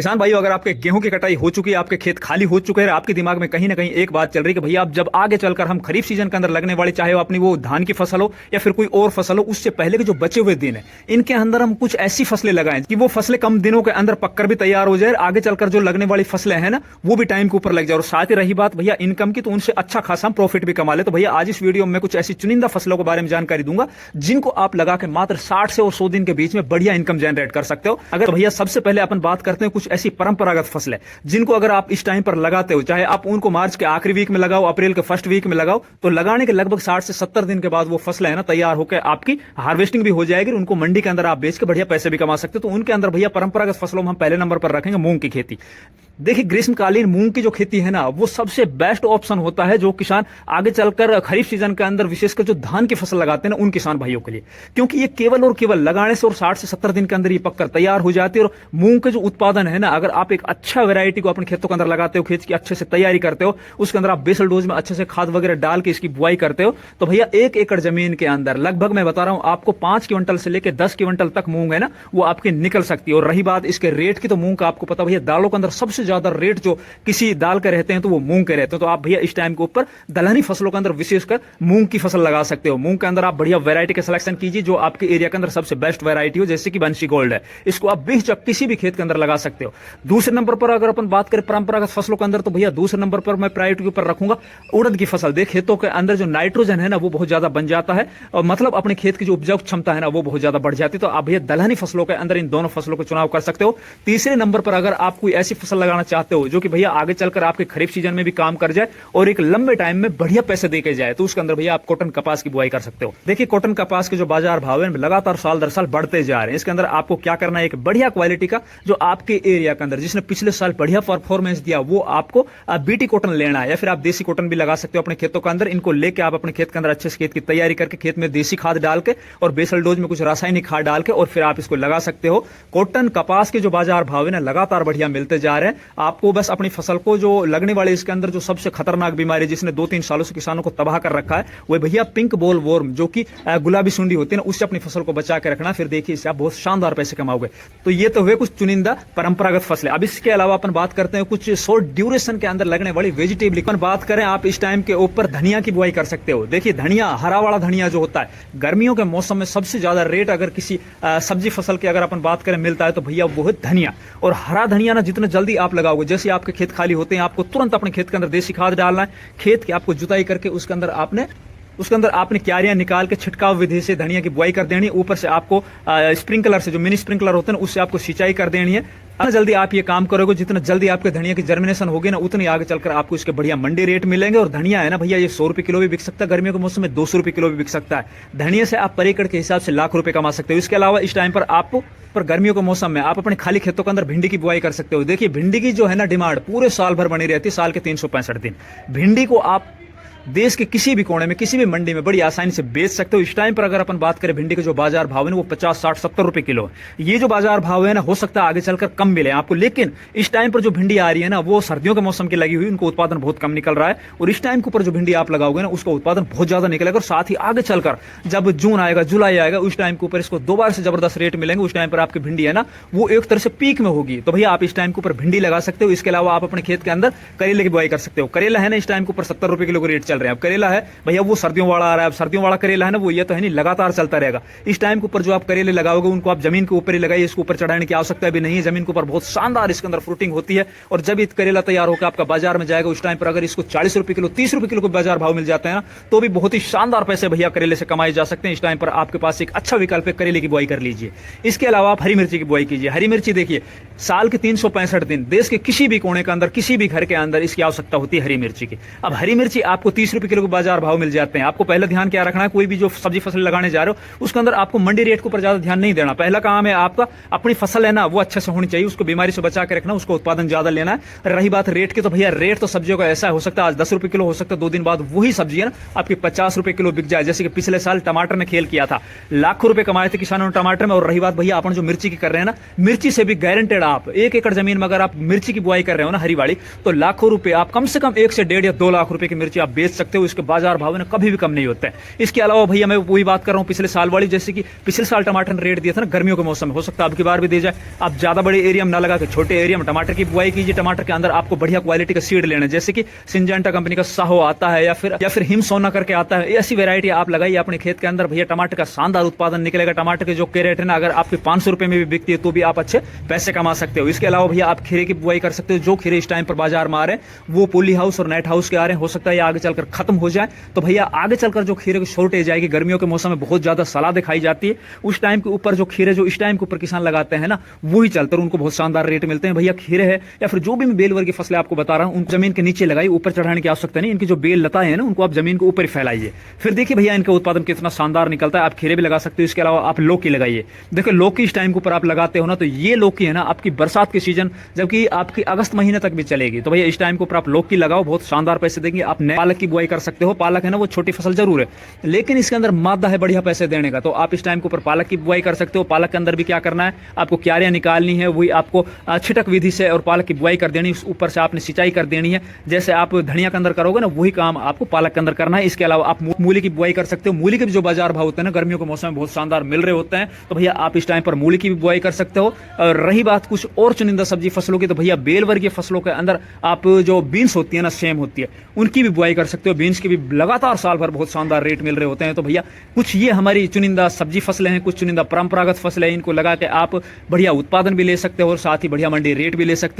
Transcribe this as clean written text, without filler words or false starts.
किसान भाइयों, अगर आपके गेहूं की कटाई हो चुकी है, आपके खेत खाली हो चुके हैं, आपके दिमाग में कहीं ना कहीं एक बात चल रही है कि भैया अब जब आगे चलकर हम खरीफ सीजन के अंदर लगने वाली, चाहे वो अपनी वो धान की फसल हो या फिर कोई और फसल हो, उससे पहले के जो बचे हुए दिन है इनके अंदर हम कुछ ऐसी फसलें लगाएं कि वो फसलें कम दिनों के अंदर पककर भी तैयार हो जाए, आगे चलकर जो लगने वाली फसलें हैं ना वो भी टाइम के ऊपर लग जाए। और साथ ही रही बात भैया इनकम की, तो उनसे अच्छा खासा हम प्रॉफिट भी कमा ले। तो भैया आज इस वीडियो में कुछ ऐसी चुनिंदा फसलों के बारे में जानकारी दूंगा जिनको आप लगा के मात्र 60 से और 100 दिन के बीच में बढ़िया इनकम जनरेट कर सकते हो। अगर तो भैया सबसे पहले अपन बात करते हैं कुछ ऐसी परंपरागत फसलें जिनको अगर आप इस टाइम पर लगाते हो, चाहे आप उनको मार्च के आखिरी वीक में लगाओ, अप्रैल के फर्स्ट वीक में लगाओ, तो लगाने के लगभग 60 से 70 दिन के बाद वो फसलें है ना तैयार होकर आपकी हार्वेस्टिंग भी हो जाएगी, उनको मंडी के अंदर आप बेच के बढ़िया पैसे भी कमा सकते हो। तो उनके अंदर भैया परंपरागत फसलों में हम पहले नंबर पर रखेंगे मूंग की खेती। देखिए ग्रीष्मकालीन मूंग की जो खेती है ना वो सबसे बेस्ट ऑप्शन होता है जो किसान आगे चलकर खरीफ सीजन के अंदर विशेषकर जो धान की फसल लगाते हैं ना उन किसान भाइयों के लिए, क्योंकि ये केवल और केवल लगाने से और 60 से 70 दिन के अंदर ये पककर तैयार हो जाती है। और मूंग के जो उत्पादन है ना, अगर आप एक अच्छा वैरायटी को अपने खेतों के अंदर लगाते हो, खेत की अच्छे से तैयारी करते हो, उसके अंदर आप बेसल डोज में अच्छे से खाद वगैरह डाल के इसकी बुआई करते हो, तो भैया 1 एकड़ जमीन के अंदर लगभग मैं बता रहा हूं आपको 5 क्विंटल से लेकर 10 क्विंटल तक मूंग है ना वो आपकी निकल सकती है। और रही बात इसके रेट की, तो मूंग का आपको पता भैया दालों के अंदर सबसे ज्यादा रेट जो किसी दाल के रहते हैं तो वो मूंग के रहते हैं। तो आप भैया इस टाइम के ऊपर दलहनी फसलों के अंदर विशेषकर मूंग की फसल लगा सकते हो। मूंग के अंदर आप बढ़िया वैरायटी का सिलेक्शन कीजिए जो आपके एरिया के अंदर सबसे बेस्ट वैरायटी हो, जैसे कि बंशी गोल्ड है, इसको आप बेशक किसी भी खेत के अंदर लगा सकते हो। दूसरे नंबर पर अगर अपन बात करें परंपरागत फसलों के अंदर, तो भैया दूसरे नंबर पर मैं प्रायोरिटी के ऊपर रखूंगा उड़द की फसल। देख खेतों के अंदर जो नाइट्रोजन है ना वो बहुत ज्यादा बन जाता है और मतलब अपने खेत की जो उपजाऊ क्षमता है ना वो बहुत ज्यादा बढ़ जाती है। तो आप भैया दलहनी फसलों के अंदर इन दोनों फसलों को चुनाव कर सकते हो। तीसरे नंबर पर अगर आप कोई ऐसी फसल लगाना चाहते हो जो कि भैया आगे चलकर आपके खरीफ सीजन में भी काम कर जाए और एक लंबे टाइम में बढ़िया पैसे देके जाए, तो उसके अंदर भैया आप कॉटन कपास की बुआई कर सकते हो। देखिए कॉटन कपास के जो बाजार भाव है लगातार साल दर साल बढ़ते जा रहे हैं। इसके अंदर आपको क्या करना है, एक बढ़िया क्वालिटी का जो आपके एरिया के अंदर जिसने पिछले साल बढ़िया परफॉर्मेंस दिया वो आपको बीटी कॉटन लेना है, या फिर आप देसी कॉटन भी लगा सकते हो अपने खेतों के अंदर। इनको लेके आप अपने खेत के अंदर अच्छे से खेत की तैयारी करके खेत में देसी खाद डाल के और बेसल डोज में कुछ रासायनिक खाद डाल के और फिर आप इसको लगा सकते हो। कॉटन कपास के जो बाजार भाव है ना लगातार बढ़िया मिलते जा रहे हैं। आपको बस अपनी फसल को जो लगने वाले इसके अंदर जो सबसे खतरनाक बीमारी जिसने 2-3 सालों से किसानों को तबाह कर रखा है वो भैया पिंक बॉल वॉर्म, जो कि गुलाबी सुंडी होती है ना, उससे अपनी फसल को बचा के रखना, फिर देखिए इससे आप बहुत शानदार पैसे कमाओगे। तो ये तो हुए कुछ चुनिंदा परंपरागत फसलें। अब इसके अलावा अपन बात करते हैं कुछ शॉर्ट ड्यूरेशन के अंदर लगने वाली वेजिटेबल। अपन बात करें आप इस टाइम के ऊपर धनिया की बुआई कर सकते हो। देखिए धनिया, हरा वाला धनिया जो होता है गर्मियों के मौसम में सबसे ज्यादा रेट अगर किसी सब्जी फसल की अगर अपन बात करें मिलता है तो भैया वो है धनिया। और हरा धनिया ना जितना जल्दी आप लगाओगे, जैसे आपके खेत खाली होते हैं आपको तुरंत अपने खेत के अंदर देसी खाद डालना है, खेत की आपको जुताई करके उसके अंदर आपने क्यारियां निकाल के छिटकाव विधि से धनिया की बुआई कर देनी है। ऊपर से आपको स्प्रिंकलर से, जो मिनी स्प्रिंकलर होते हैं ना, उससे आपको सिंचाई कर देनी है। जितना जल्दी आप ये काम करोगे, जितना जल्दी आपके धनिया की जर्मिनेशन होगी ना, उतनी आगे चलकर आपको इसके बढ़िया मंडी रेट मिलेंगे। और धनिया है ना भैया ये 100 रुपए किलो भी बिक सकता है, गर्मियों के मौसम में 200 रुपए किलो भी बिक सकता है। धनिया से आप पर एकड़ के हिसाब से लाख रुपए कमा सकते हो। इसके अलावा इस टाइम पर आपको पर गर्मियों के मौसम में आप अपने खाली खेतों के अंदर भिंडी की बुआई कर सकते हो। देखिए भिंडी की जो है ना डिमांड पूरे साल भर बनी रहती है, साल के 365 दिन। भिंडी को आप देश के किसी भी कोने में किसी भी मंडी में बड़ी आसानी से बेच सकते हो। इस टाइम पर अगर अपन बात करें भिंडी के जो बाजार भाव है वो 50, 60, 70 रुपए किलो। ये जो बाजार भाव है ना हो सकता है आगे चलकर कम मिले आपको, लेकिन इस टाइम पर जो भिंडी आ रही है ना वो सर्दियों के मौसम की लगी हुई, उनको उत्पादन बहुत कम निकल रहा है। और इस टाइम के ऊपर जो भिंडी आप लगाओगे ना उसका उत्पादन बहुत ज्यादा निकलेगा। और साथ ही आगे चलकर जब जून आएगा, जुलाई आएगा, उस टाइम के ऊपर इसको दोबारा से जबरदस्त रेट मिलेंगे। उस टाइम पर आपकी भिंडी है ना वो एक तरह से पीक में होगी। तो भैया आप इस टाइम के ऊपर भिंडी लगा सकते हो। इसके अलावा आप अपने खेत के अंदर करेले की बुआई कर सकते हो। करेला है ना इस टाइम के ऊपर 70 रुपए किलो के रेट चल रहे हैं। अब करेला है भैया वो सर्दियों वाला आ रहा है। अब सर्दियों वाला करेला है ना वो ये तो है नहीं, लगातार चलता रहेगा। इस टाइम के ऊपर जो आप करेले लगाओगे उनको आप जमीन के ऊपर ही लगाइए, इसके ऊपर चढ़ाने की आवश्यकता भी नहीं है। जमीन के ऊपर बहुत शानदार इसके अंदर फ्रूटिंग होती है। और जब ये करेला तैयार होकर आपका बाजार में जाएगा उस टाइम पर अगर इसको 40 रुपए किलो, 30 रुपए किलो को बाजार भाव मिल जाते हैं ना तो भी बहुत ही शानदार पैसे भैया करेले से कमाए जा सकते हैं। इस टाइम पर आपके पास एक अच्छा विकल्प है, करेले की बुआई कर लीजिए। इसके अलावा आप हरी मिर्ची की बुआई कीजिए। हरी मिर्ची देखिए साल के 365 दिन देश के किसी भी कोने के अंदर, किसी भी घर के अंदर इसकी आवश्यकता होती है हरी मिर्ची की। अब हरी मिर्ची आपको 30 रुपए किलो के बाजार भाव मिल जाते हैं। आपको पहले ध्यान क्या रखना है, कोई भी जो सब्जी फसल लगाने जा रहे हो उसके अंदर आपको मंडी रेट के ऊपर ज्यादा ध्यान नहीं देना। पहला काम है आपका अपनी फसल है ना वो अच्छे से होनी चाहिए, उसको बीमारी से बचा के रखना, उसको उत्पादन ज्यादा लेना है। रही बात रेट की, तो भैया रेट तो सब्जियों का ऐसा हो सकता है आज 10 रुपए किलो हो सकता है, 2 दिन बाद वही सब्जी है ना आपकी 50 रुपए किलो बिक जाए। जैसे कि पिछले साल टमाटर ने खेल किया था, लाखों रुपए कमाए थे किसानों ने टमाटर में। और रही बात भैया अपन जो मिर्ची की कर रहे हैं ना, मिर्ची से भी गारंटेड आप 1 एकड़ जमीन में अगर आप मिर्ची की बुआई कर रहे हो ना हरी वाली, तो लाखों रुपए आप कम से कम 1 से 1.5 या 2 लाख रुपए की मिर्ची आप बेच बेच सकते हो, इसके बाजार भाव ना कभी भी कम नहीं होते हैं। इसके अलावा भैया मैं वही बात कर रहा हूँ पिछले साल वाली, जैसे कि पिछले साल टमाटर ने रेट दिया था ना गर्मियों के मौसम में, हो सकता है अब की बार भी दे जाए। आप ज्यादा बड़े एरिया में ना लगा के छोटे एरिया में टमाटर की बुआई कीजिए। टमाटर के अंदर आपको बढ़िया क्वालिटी का सीड लेना है, जैसे कि सिंजेंटा कंपनी का साहो आता है या फिर हिम सोना करके आता है, ऐसी वेरायटी आप लगाइए अपने खेत के अंदर। भैया टमाटर का शानदार उत्पादन निकलेगा। टमाटर के जो कैरेट है ना, अगर आपके 500 रुपए में भी बिकती है तो भी आप अच्छे पैसे कमा सकते हो। इसके अलावा भैया आप खीरे की बुआई कर सकते हो। जो खीरे इस टाइम पर बाजार में आ रहे हैं वो पॉली हाउस और नेट हाउस के आ रहे हैं, हो सकता है ये आगे चलकर खत्म हो जाए। तो भैया आगे चलकर जो खीरे की शॉर्टेज आएगी, गर्मियों के मौसम में बहुत ज्यादा सलाह दिखाई जाती है, उस टाइम के ऊपर जो खीरे जो इस टाइम के ऊपर किसान लगाते हैं ना, वही चलते हैं, उनको बहुत शानदार रेट मिलते हैं। भैया खीरे है या फिर जो भी मैं बेल वर्ग की फसलें आपको बता रहा हूं, उनको जमीन के नीचे लगाई, ऊपर चढ़ाने की आवश्यकता नहीं। इनकी जो बेल लता है ना, उनको आप जमीन के ऊपर ही फैलाइए, फिर देखिए भैया इनका उत्पादन कितना शानदार निकलता है। आप खीरे भी लगा सकते हो। इसके अलावा आप लौकी लगाइए। देखो लौकी इस टाइम के ऊपर आप लगाते हो ना, तो ये लौकी है ना आपकी बरसात के सीजन, जबकि आपकी अगस्त महीने तक भी चलेगी। तो भैया इस टाइम के ऊपर आप लौकी लगाओ, बहुत शानदार पैसे देंगे। आप पालक की बुआई कर सकते हो। पालक है ना वो छोटी फसल जरूर है, लेकिन इसके अंदर मादा है बढ़िया पैसे देने का। तो आप इस टाइम के ऊपर पालक की बुआई कर सकते हो। पालक के अंदर भी क्या करना है, आपको क्यारियां निकालनी है, वही आपको छिटक विधि से और पालक की बुआई कर देनी, ऊपर से आपने सिंचाई कर देनी है, जैसे आप धनिया के अंदर करोगे ना, वही काम आपको पालक के अंदर करना है। इसके अलावा आप मूली की बुआई कर सकते हो। मूली के भी जो बाजार भाव होते हैं ना गर्मियों के मौसम में बहुत शानदार मिल रहे होते हैं, तो भैया आप इस टाइम पर मूली की भी बुआई कर सकते हो। और रही बात कुछ और चुनिंदा सब्जी फसलों की, तो भैया बेल वर्गीय फसलों के अंदर आप जो बीन्स होती है ना, सेम होती है, उनकी भी बुआई कर सकते हो। बीन्स की भी लगातार साल भर बहुत शानदार रेट मिल रहे होते हैं। तो भैया कुछ ये हमारी चुनिंदा सब्जी फसलें हैं, कुछ चुनिंदा परंपरागत फसलें हैं, इनको लगा के आप बढ़िया उत्पादन भी ले सकते हो और साथ ही बढ़िया मंडी रेट भी ले सकते हो।